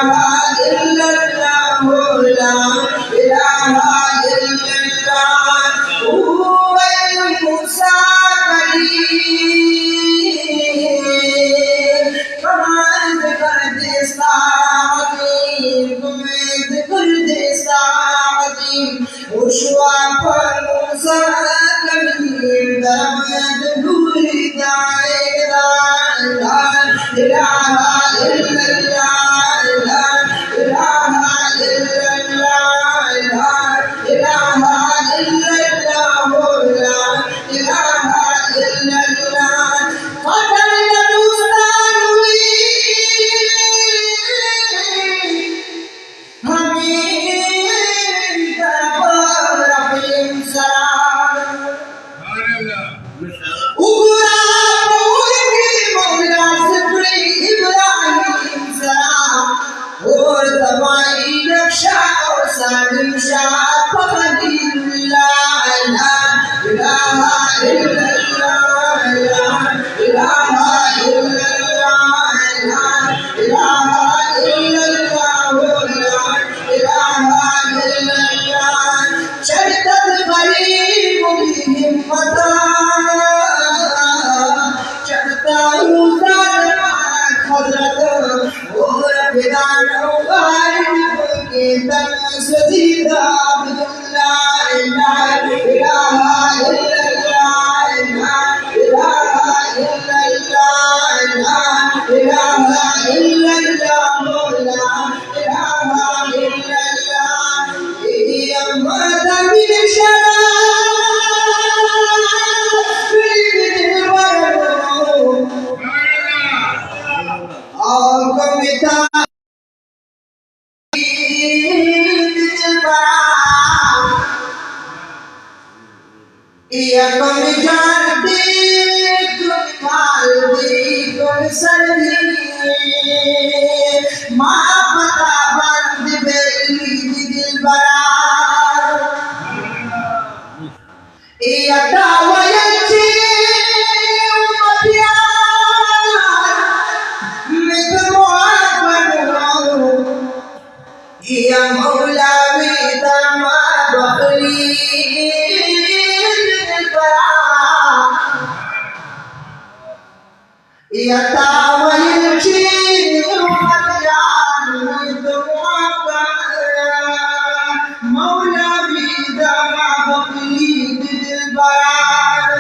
इलाहा इल्लल्लाह ला इलाहा इल्लल्लाह हुवल मुसाकलीम कमाल कर दे साकीम तुम्हें कर दे साकीम उशवा पर मुसाकलीम दरमद दूर दायरा ला इलाहा इल्लल्लाह ला इलाहा इल्लल्लाह ला इलाहा इल्लल्लाह ला इलाहा इल्लल्लाह कदर दुस्तान हुई हमें दरबार रहीम सलाम उगरा मौला जिब्री इब्राहिम सलाम और तबाई रक्षा और सालिम शाह फखरुल्लाह ला इलाहा इल्लल्लाह ला इलाहा इल्लल्लाह ला इलाहा इल्लल्लाह ला इलाहा इल्लल्लाह शरकत गरीब की हिम्मत चढ़ता हूँ हजरत और बिदानो गालिब के तन सजीदा अब्दुल्लाह ला इलाहा इल्लल्लाह ला इलाहा इल्लल्लाह ला इलाहा इल्लल्लाह ला इलाहा इल्लल्लाह ये अमद मिल शरा या कम जानते तुम कालवी तुम सर्दी माँ पता बंद बेली दिल बरा या दावयची उमतिया मैं तो या मौला विदमा बखरी या तावल चीर उमतियान दुआ मौला विदमा बखरी दिल बरार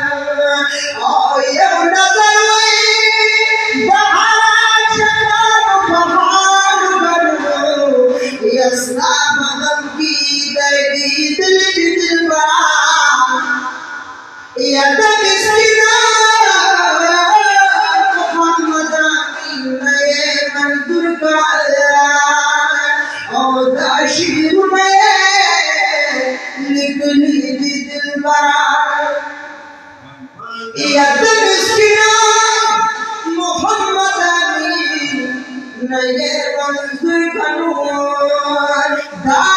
और ये नजर बहार शकार बहार करो यसना मगम की दर्दी दिल बरार या तमिस्किना मोहम्मद अमीन नए मंजूर का और दाशिर में निकली दिल बरार या तमिस्किना मोहम्मद अमीन नए मंजूर का